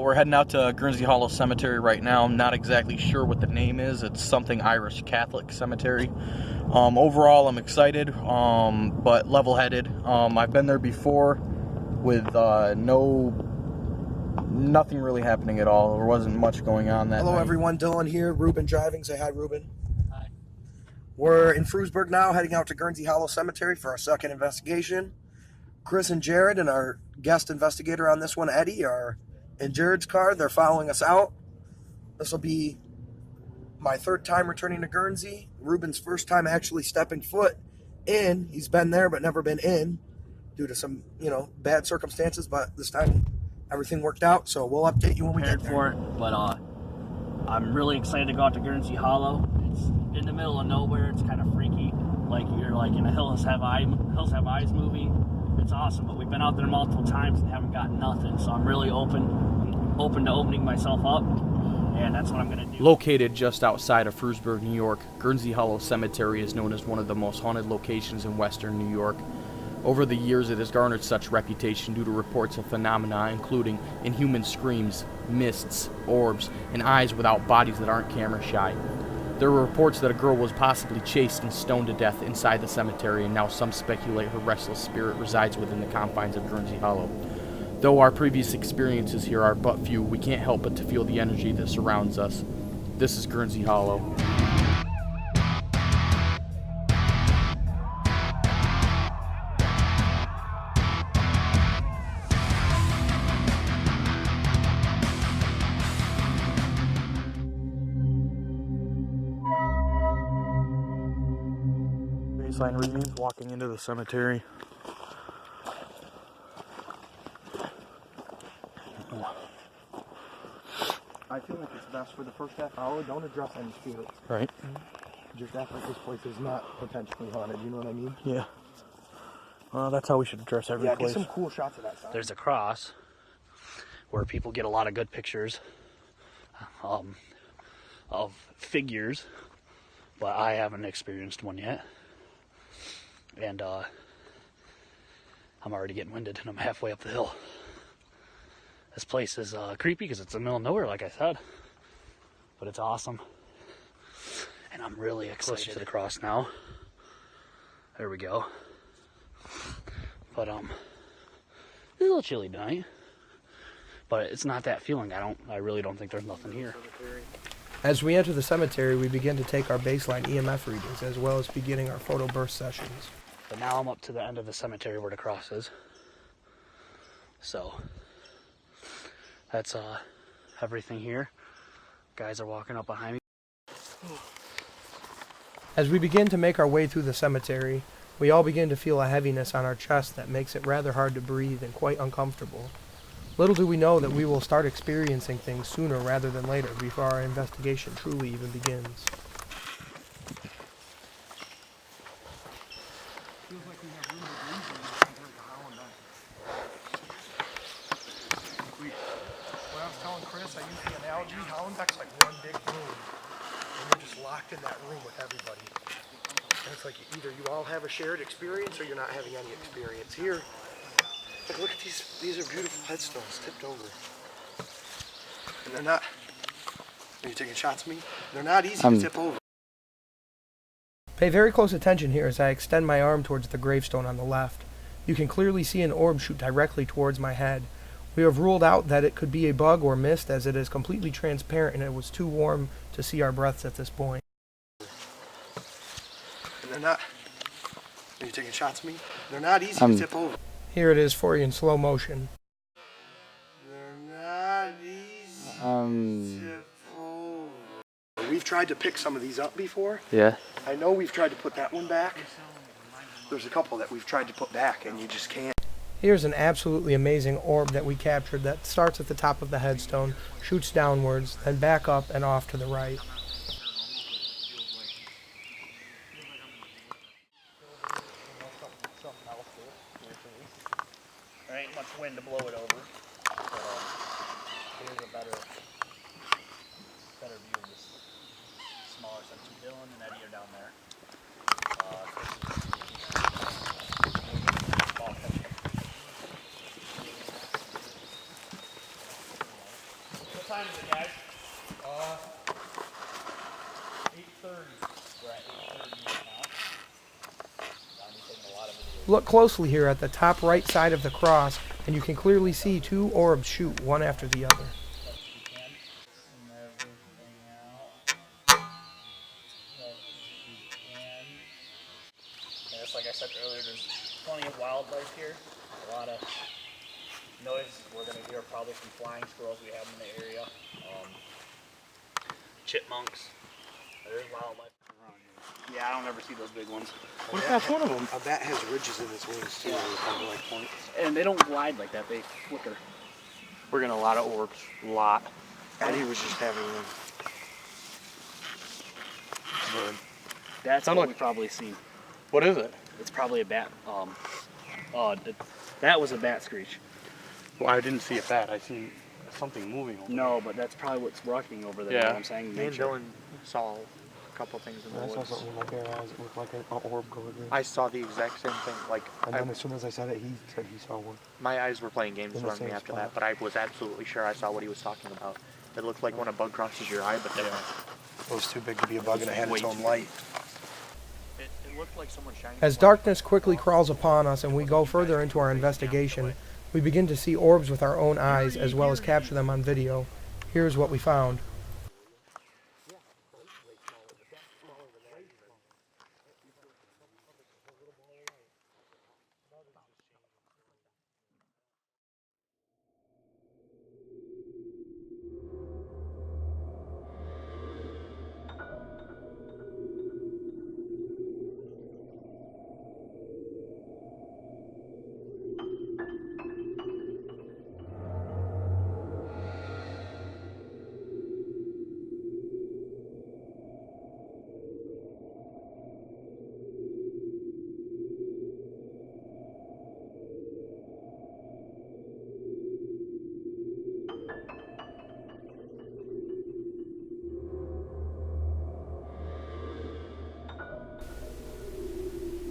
we're heading out to Gurnsey Hollow Cemetery right now. I'm not exactly sure what the name is. It's something Irish Catholic Cemetery. Overall, I'm excited, but level-headed. I've been there before with nothing really happening at all. There wasn't much going on that Hello night. everyone, Dylan here. Ruben driving. Say hi, Ruben. Hi. We're in Frewsburg now, heading out to Gurnsey Hollow Cemetery for our second investigation. Chris and Jared and our guest investigator on this one, Eddie, are in Jared's car. They're following us out. This will be my third time returning to Gurnsey. Ruben's first time actually stepping foot in. He's been there but never been in due to some, bad circumstances, but this time everything worked out, so we'll update you when we get there. For it, but I'm really excited to go out to Gurnsey Hollow. It's in the middle of nowhere. It's kind of freaky, like you're like in a Hills Have Eyes movie. It's awesome, but we've been out there multiple times and haven't gotten nothing, so I'm really open to opening myself up, and that's what I'm going to do. Located just outside of Frewsburg, New York, Gurnsey Hollow Cemetery is known as one of the most haunted locations in western New York. Over the years, it has garnered such reputation due to reports of phenomena including inhuman screams, mists, orbs, and eyes without bodies that aren't camera shy. There were reports that a girl was possibly chased and stoned to death inside the cemetery, and now some speculate her restless spirit resides within the confines of Gurnsey Hollow. Though our previous experiences here are but few, we can't help but to feel the energy that surrounds us. This is Gurnsey Hollow. Baseline readings walking into the cemetery. I feel like it's best for the first half hour, don't address any spirits. Right. Just act like this place is not potentially haunted, you know what I mean? Yeah. That's how we should address every place. Yeah, get some cool shots of that side. There's a cross where people get a lot of good pictures of figures, but I haven't experienced one yet. And I'm already getting winded, and I'm halfway up the hill. This place is creepy because it's in the middle of nowhere, like I said. But it's awesome. And I'm really excited to the cross now. There we go. But it's a little chilly tonight. But it's not that feeling. I really don't think there's nothing here. As we enter the cemetery, we begin to take our baseline EMF readings, as well as beginning our photo burst sessions. But now I'm up to the end of the cemetery where the cross is. So that's everything here. Guys are walking up behind me. As we begin to make our way through the cemetery, we all begin to feel a heaviness on our chest that makes it rather hard to breathe and quite uncomfortable. Little do we know that we will start experiencing things sooner rather than later before our investigation truly even begins. Feels like we have room to breathe compared to Holland. When I was telling Chris, I used the analogy, Hollenbeck's like one big room, and you're just locked in that room with everybody. And it's like either you all have a shared experience or you're not having any experience. Here, like look at these are beautiful headstones tipped over. And they're not, are you taking shots at me? They're not easy to tip over. Pay very close attention here as I extend my arm towards the gravestone on the left. You can clearly see an orb shoot directly towards my head. We have ruled out that it could be a bug or mist, as it is completely transparent and it was too warm to see our breaths at this point. And they're not, are you taking shots at me? They're not easy to tip over. Here it is for you in slow motion. They're not easy to tip over. We've tried to pick some of these up before. Yeah. I know we've tried to put that one back. There's a couple that we've tried to put back and you just can't. Here's an absolutely amazing orb that we captured that starts at the top of the headstone, shoots downwards, then back up and off to the right. There ain't much wind to blow it over. Here's a better view of this smaller section. Dylan and Eddie are down there. time is it, guys? 8:30. We're at 8:30 right now. I'm taking a lot of videos. Look closely here at the top right side of the cross, and you can clearly see two orbs shoot one after the other. Just like I said earlier, there's plenty of wildlife here. A lot of noise we're going to hear probably from flying squirrels we have in the area. Chipmunks. There's wildlife around here. Yeah, I don't ever see those big ones. What if that's one of them? A bat has ridges in its wings too, kind of like points. And they don't glide like that, they flicker. We're getting a lot of orbs. A lot. Eddie was just having them. That's Sound what like- we've probably seen. What is it? It's probably a bat. That was a bat screech. Well, I didn't see a bat. I seen something moving over No, but that's probably what's rocking over there. Yeah. You know what I'm saying? Me and Nature. Dylan saw a couple things in the I saw woods. something in my bare eyes. It looked like an orb going in. I saw the exact same thing. Like, And then as soon as I said it, he said he saw one. my eyes were playing games In the with me same after spot. that, but I was absolutely sure I saw what he was talking about. It looked like when a bug crosses your eye, but then It was too big to be a bug and it had its own light. it looked like someone shining. As darkness quickly crawls upon us and we go further into our investigation, we begin to see orbs with our own eyes as well as capture them on video. Here's what we found.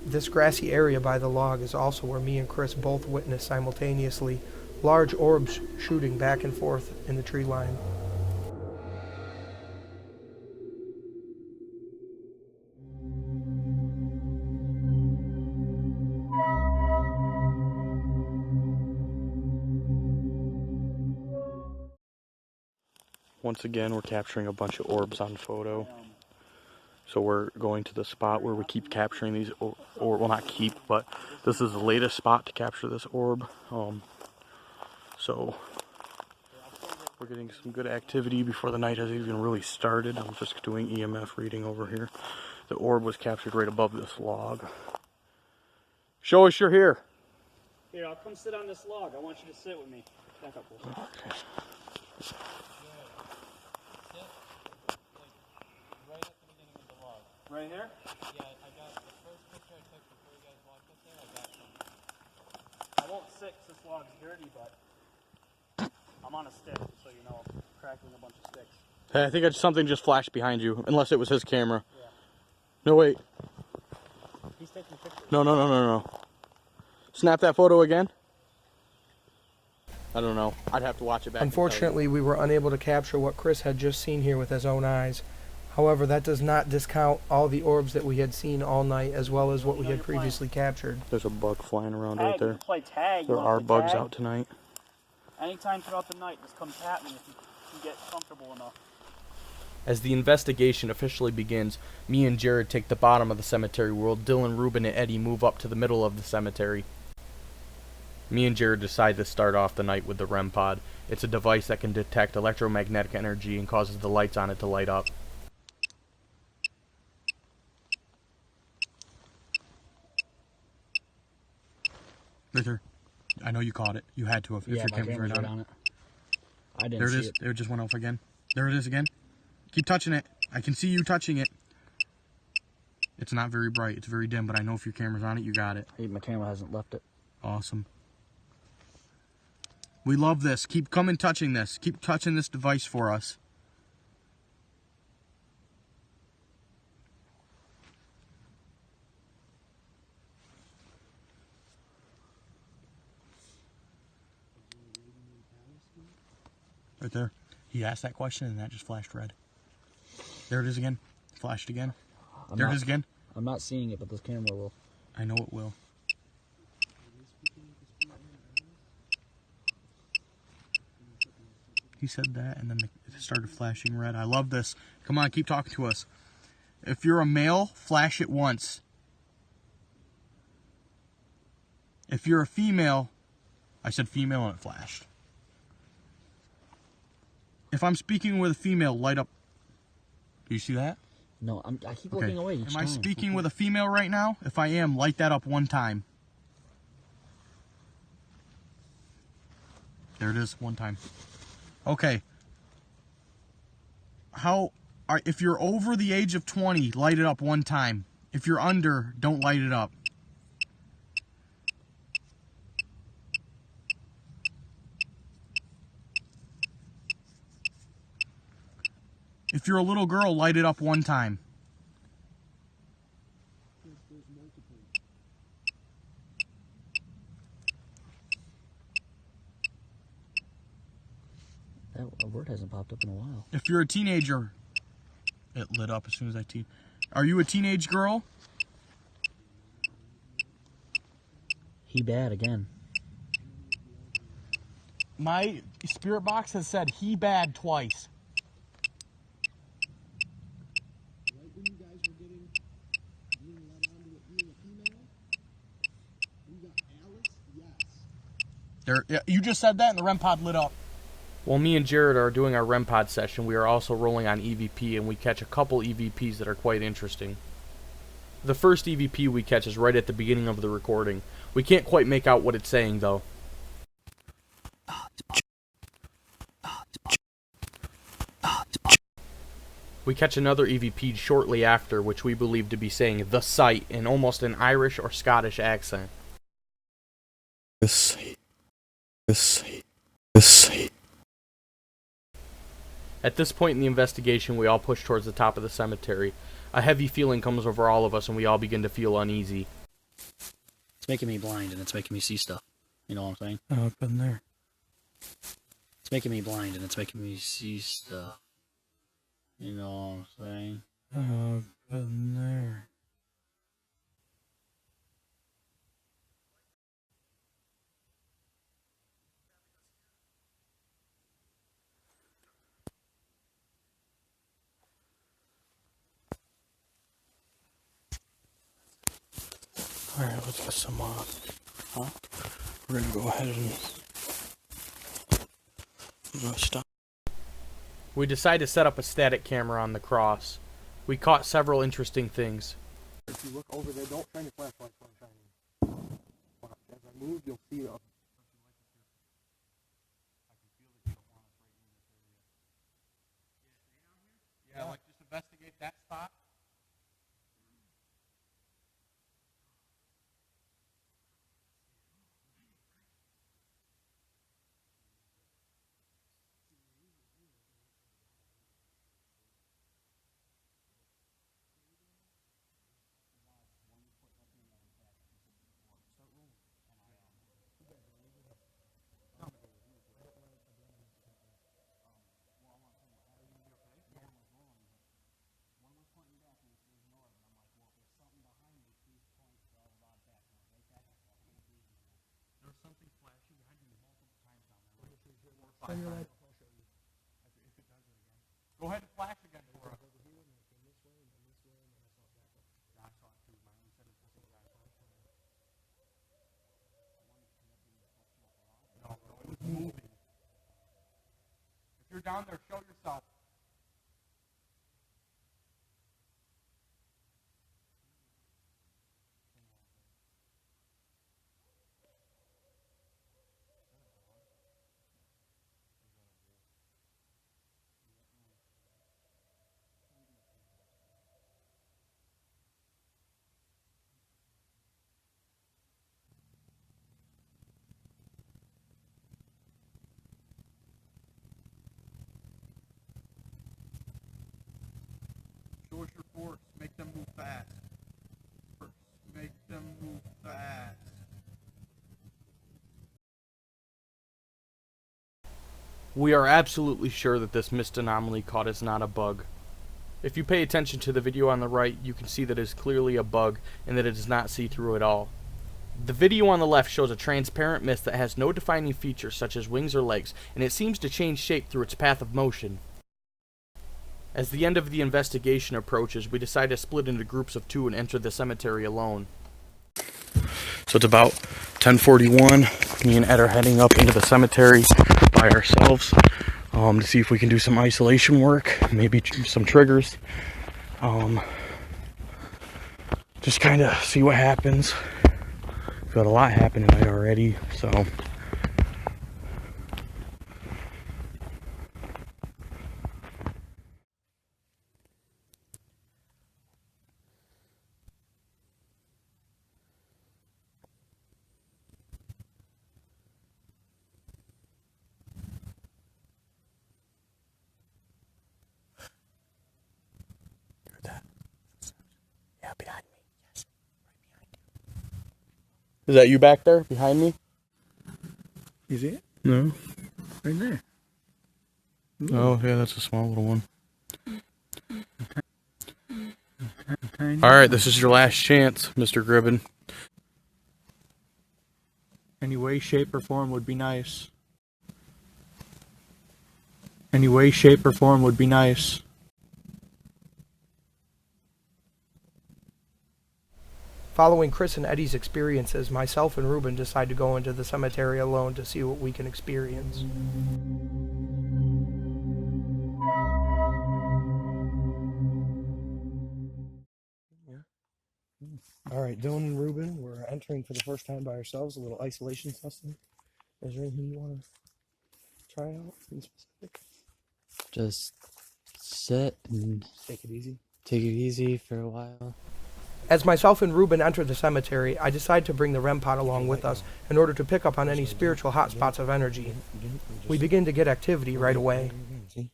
This grassy area by the log is also where me and Chris both witnessed simultaneously large orbs shooting back and forth in the tree line. Once again, we're capturing a bunch of orbs on photo. So we're going to the spot where we keep capturing these, or well, not keep, but this is the latest spot to capture this orb. So we're getting some good activity before the night has even really started. I'm just doing EMF reading over here. The orb was captured right above this log. Show us you're here. Here, I'll come sit on this log. I want you to sit with me. Back up. Okay. Right here? Yeah, I got the first picture I took before you guys walked up there. I got some. I won't sit 'cause this log's dirty, but I'm on a stick, so you know, crackling a bunch of sticks. Hey, I think something just flashed behind you, unless it was his camera. Yeah. No, wait. He's taking pictures. No. Snap that photo again. I don't know. I'd have to watch it back. Unfortunately, we were unable to capture what Chris had just seen here with his own eyes. However, that does not discount all the orbs that we had seen all night, as well as what we had previously captured. There's a bug flying around Tag, right you there. can play tag. There You want are to bugs tag? out tonight. Anytime throughout the night, just come tap me if you can get comfortable enough. As the investigation officially begins, me and Jared take the bottom of the cemetery while Dylan, Ruben, and Eddie move up to the middle of the cemetery. Me and Jared decide to start off the night with the REM pod. It's a device that can detect electromagnetic energy and causes the lights on it to light up. Right there. I know you caught it. You had to if your camera's right on it. I didn't There it see is. it. It just went off again. There it is again. Keep touching it. I can see you touching it. It's not very bright. It's very dim, but I know if your camera's on it, you got it. Hey, my camera hasn't left it. Awesome. We love this. Keep coming touching this. Keep touching this device for us. Right there. He asked that question and that just flashed red. There it is again. Flashed again. I'm There not, it is again. I'm not seeing it, but this camera will. I know it will. He said that and then it started flashing red. I love this. Come on, keep talking to us. If you're a male, flash it once. If you're a female, I said female and it flashed. If I'm speaking with a female, light up. Do you see that? No, I keep looking away each Am time. I speaking with a female right now? If I am, light that up one time. There it is, one time. Okay. If you're over the age of 20, light it up one time. If you're under, don't light it up. If you're a little girl, light it up one time. That word hasn't popped up in a while. If you're a teenager, it lit up as soon as Are you a teenage girl? He bad again. My spirit box has said he bad twice. Right when you guys were being led on to it being a female, we got Alice, yes. You just said that and the REM pod lit up. While me and Jared are doing our REM pod session, we are also rolling on EVP and we catch a couple EVPs that are quite interesting. The first EVP we catch is right at the beginning of the recording. We can't quite make out what it's saying though. We catch another EVP shortly after, which we believe to be saying the site in almost an Irish or Scottish accent. At this point in the investigation, we all push towards the top of the cemetery. A heavy feeling comes over all of us and we all begin to feel uneasy. It's making me blind and it's making me see stuff. You know what I'm saying? Oh, I've been there. It's making me blind and it's making me see stuff. You know what I'm saying? Oh, I've been there. Alright, let's get some, we're gonna go ahead and stop. We decide to set up a static camera on the cross. We caught several interesting things. If you look over there, don't shine your flashlight when I'm shining. Watch, as I move, you'll see a... Yeah, like just investigate that spot. Go ahead and flash again for us. No, it was moving. If you're down there, show yourself. Show us your force. Make them move fast. Make them move fast. We are absolutely sure that this mist anomaly caught is not a bug. If you pay attention to the video on the right, you can see that it is clearly a bug and that it does not see through at all. The video on the left shows a transparent mist that has no defining features such as wings or legs, and it seems to change shape through its path of motion. As the end of the investigation approaches, we decide to split into groups of 2 and enter the cemetery alone. So it's about 10:41. Me and Ed are heading up into the cemetery by ourselves to see if we can do some isolation work, maybe some triggers. Just kind of see what happens. We've got a lot happening tonight already, so. Yeah, behind me. Yes, right behind you. Is that you back there, behind me? You see it? No. Right there. Oh, yeah, that's a small little one. Tiny. Alright, this is your last chance, Mr. Gribben. Any way, shape, or form would be nice. Any way, shape, or form would be nice. Following Chris and Eddie's experiences, myself and Ruben decide to go into the cemetery alone to see what we can experience. All right, Dylan and Ruben, we're entering for the first time by ourselves, a little isolation testing. Is there anything you want to try out in specific? Just sit and Take it easy. take it easy for a while. As myself and Ruben enter the cemetery, I decide to bring the REM pod along with us in order to pick up on any spiritual hotspots of energy. We begin to get activity right away. See?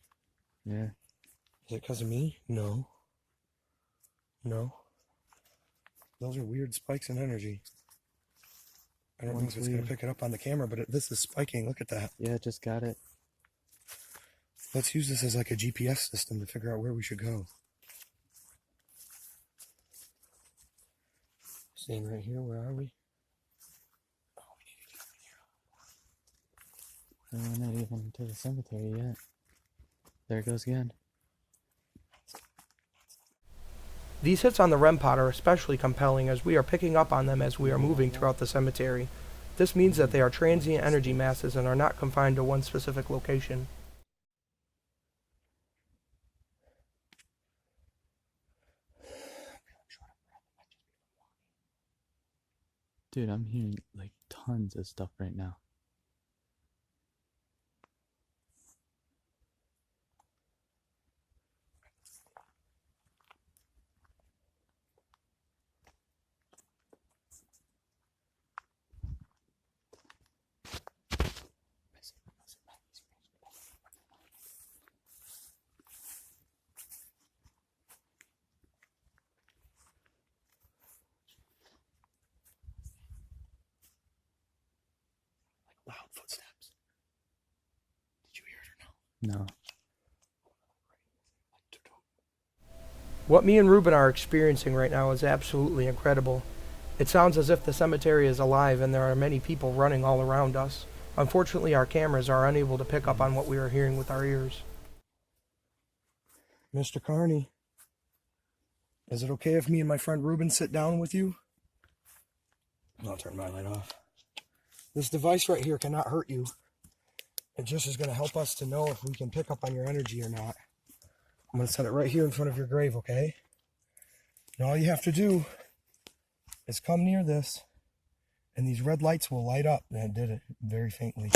Yeah. Is it because of me? No. No. Those are weird spikes in energy. I don't know if it's going to pick it up on the camera, but this is spiking. Look at that. Yeah, just got it. Let's use this as like a GPS system to figure out where we should go. Staying right here. Where are we? We're not even to the cemetery yet. There it goes again. These hits on the REM pod are especially compelling as we are picking up on them as we are moving throughout the cemetery. This means that they are transient energy masses and are not confined to one specific location. Dude, I'm hearing like tons of stuff right now. Loud footsteps. Did you hear it or no? No. What me and Ruben are experiencing right now is absolutely incredible. It sounds as if the cemetery is alive and there are many people running all around us. Unfortunately, our cameras are unable to pick up on what we are hearing with our ears. Mr. Carney, is it okay if me and my friend Ruben sit down with you? I'll turn my light off. This device right here cannot hurt you. It just is going to help us to know if we can pick up on your energy or not. I'm going to set it right here in front of your grave, okay? And all you have to do is come near this, and these red lights will light up. And it did it very faintly.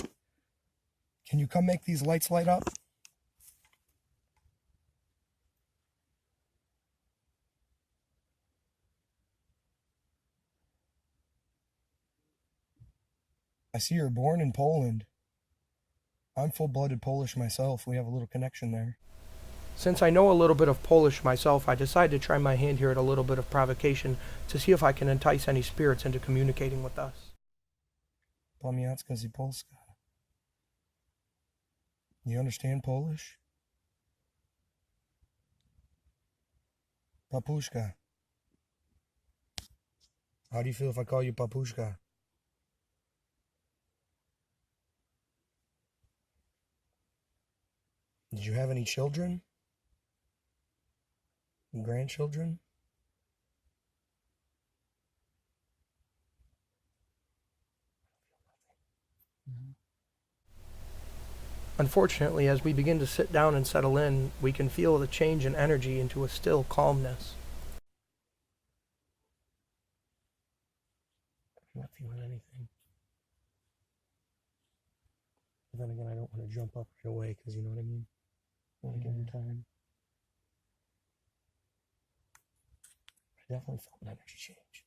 Can you come make these lights light up? I see you're born in Poland. I'm full-blooded Polish myself. We have a little connection there. Since I know a little bit of Polish myself, I decided to try my hand here at a little bit of provocation to see if I can entice any spirits into communicating with us. Plamiacka z Polska. You understand Polish? Papushka. How do you feel if I call you Papushka? Did you have any children? Grandchildren? Unfortunately, as we begin to sit down and settle in, we can feel the change in energy into a still calmness. I'm not feeling anything. But then again, I don't want to jump up right away because you know what I mean? I want to give him time. I definitely felt an energy change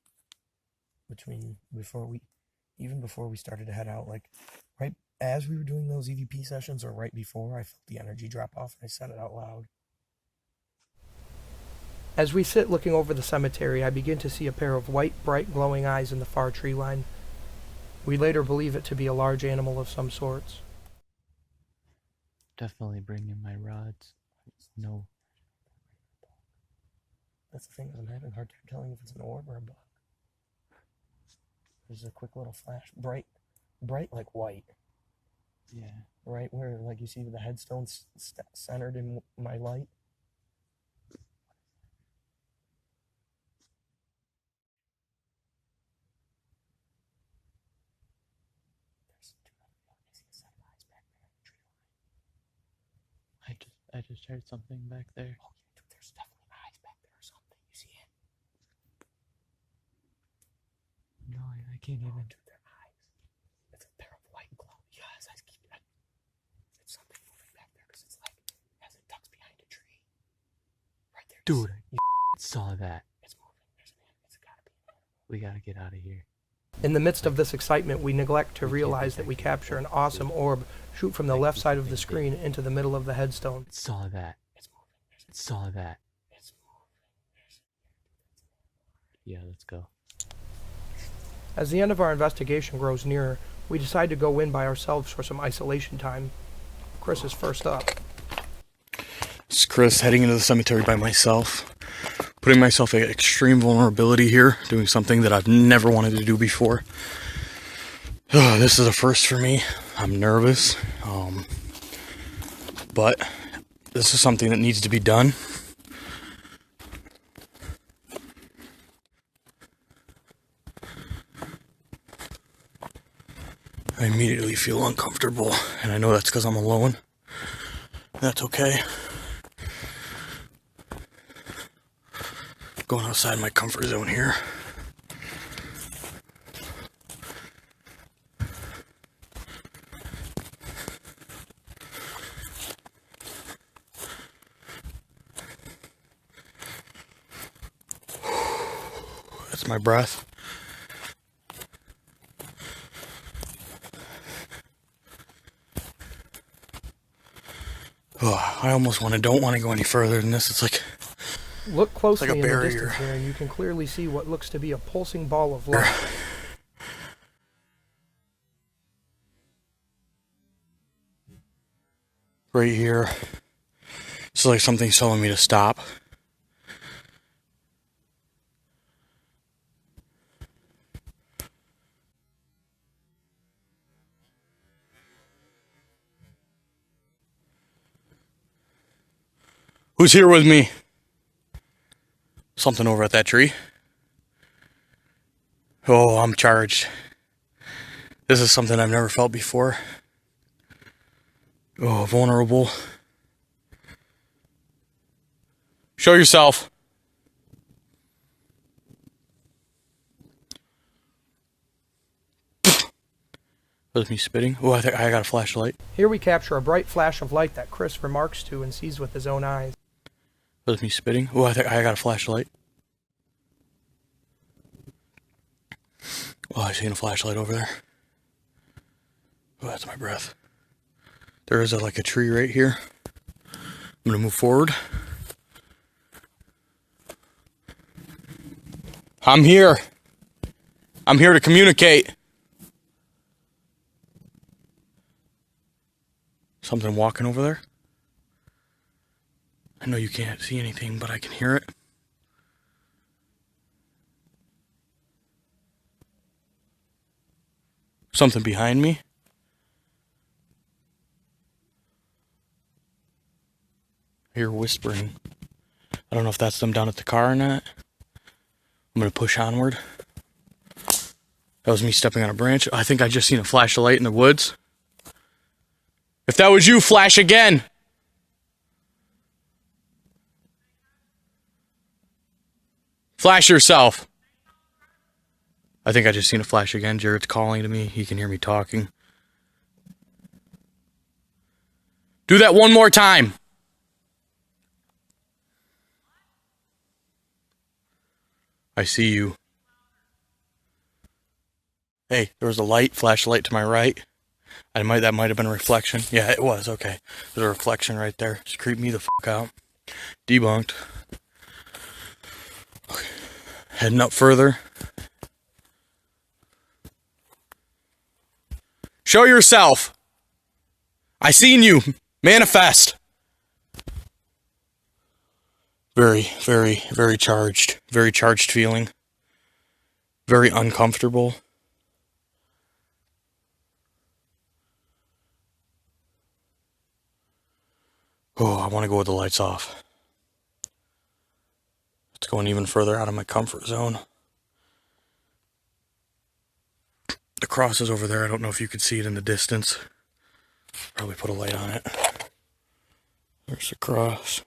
even before we started to head out. Like right as we were doing those EVP sessions or right before, I felt the energy drop off and I said it out loud. As we sit looking over the cemetery, I begin to see a pair of white, bright, glowing eyes in the far tree line. We later believe it to be a large animal of some sorts. Definitely bring in my rods. No. That's the thing, I'm having a hard time telling if it's an orb or a bug. There's a quick little flash, bright like white. Yeah. Right where, like, you see the headstone centered in my light. I just heard something back there. Oh, dude, there's definitely eyes back there or something. You see it? No, I can't even. Dude, they're eyes. It's a pair of white glow. Yes, it's something moving back there because it's like as it ducks behind a tree. Right there. Dude, I saw that. It's moving. It's gotta be an animal. We gotta get out of here. In the midst of this excitement, we neglect to realize that we capture an awesome orb shoot from the left side of the screen into the middle of the headstone. Saw that. It's moving. Saw that. It's moving. Yeah, let's go. As the end of our investigation grows nearer, we decide to go in by ourselves for some isolation time. Chris is first up. It's Chris heading into the cemetery by myself, putting myself at extreme vulnerability here, doing something that I've never wanted to do before. This is a first for me. I'm nervous, but this is something that needs to be done. I immediately feel uncomfortable, and I know that's because I'm alone. That's okay. Going outside my comfort zone here. That's my breath. Oh, I almost don't want to go any further than this. It's like Look closely like a in the barrier. distance here, and you can clearly see what looks to be a pulsing ball of light. Right here. It's like something's telling me to stop. Who's here with me? Something over at that tree. Oh, I'm charged. This is something I've never felt before. Oh, vulnerable. Show yourself. That's me spitting. Oh, I think I got a flashlight. Here we capture a bright flash of light that Chris remarks to and sees with his own eyes. That's me spitting. Oh, I think I got a flashlight. Oh, I seen a flashlight over there. Oh, that's my breath. There is like a tree right here. I'm gonna move forward. I'm here. I'm here to communicate. Something walking over there. I know you can't see anything, but I can hear it. Something behind me. I hear whispering. I don't know if that's them down at the car or not. I'm going to push onward. That was me stepping on a branch. I think I just seen a flash of light in the woods. If that was you, flash again. Flash yourself. I think I just seen a flash again. Jared's calling to me. He can hear me talking. Do that one more time. I see you. Hey, there was a light, flashlight to my right. That might have been a reflection. Yeah, it was. Okay. There's a reflection right there. Just creeped me the fuck out. Debunked. Okay. Heading up further. Show yourself. I seen you. Manifest. Very, very, very charged. Very charged feeling. Very uncomfortable. Oh, I want to go with the lights off. It's going even further out of my comfort zone. The cross is over there. I don't know if you could see it in the distance. Probably put a light on it. There's the cross.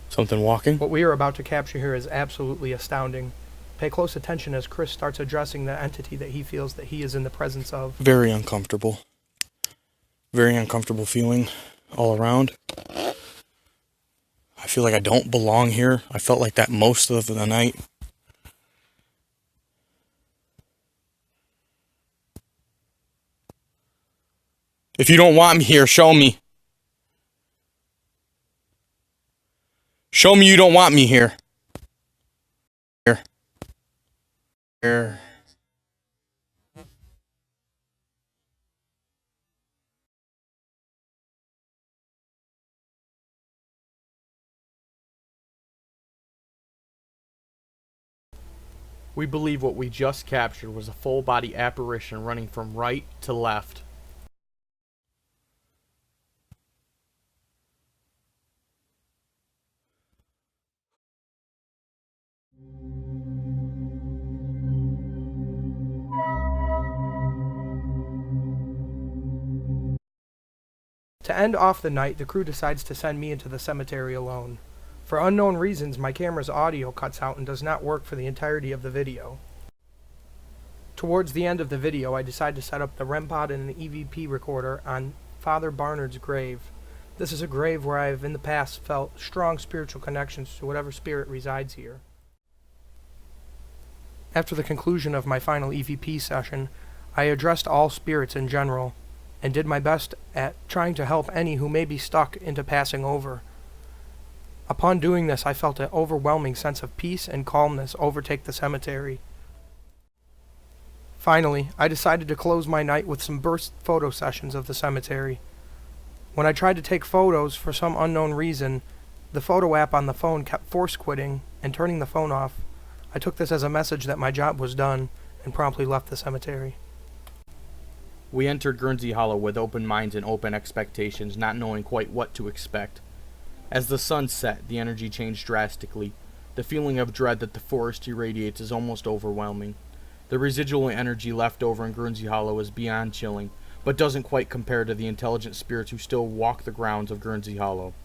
Something walking? What we are about to capture here is absolutely astounding. Pay close attention as Chris starts addressing the entity that he feels that he is in the presence of. Very uncomfortable. Very uncomfortable feeling all around. I feel like I don't belong here. I felt like that most of the night. If you don't want me here, show me. Show me you don't want me here. Here. We believe what we just captured was a full-body apparition running from right to left. To end off the night, the crew decides to send me into the cemetery alone. For unknown reasons, my camera's audio cuts out and does not work for the entirety of the video. Towards the end of the video, I decide to set up the REM pod and an EVP recorder on Father Barnard's grave. This is a grave where I have in the past felt strong spiritual connections to whatever spirit resides here. After the conclusion of my final EVP session, I addressed all spirits in general, and did my best at trying to help any who may be stuck into passing over. Upon doing this, I felt an overwhelming sense of peace and calmness overtake the cemetery. Finally, I decided to close my night with some burst photo sessions of the cemetery. When I tried to take photos, for some unknown reason, the photo app on the phone kept force quitting and turning the phone off. I took this as a message that my job was done and promptly left the cemetery. We entered Gurnsey Hollow with open minds and open expectations, not knowing quite what to expect. As the sun set, the energy changed drastically. The feeling of dread that the forest irradiates is almost overwhelming. The residual energy left over in Gurnsey Hollow is beyond chilling, but doesn't quite compare to the intelligent spirits who still walk the grounds of Gurnsey Hollow.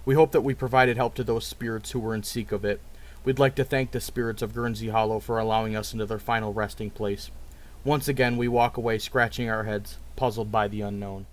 We hope that we provided help to those spirits who were in seek of it. We'd like to thank the spirits of Gurnsey Hollow for allowing us into their final resting place. Once again, we walk away scratching our heads, puzzled by the unknown.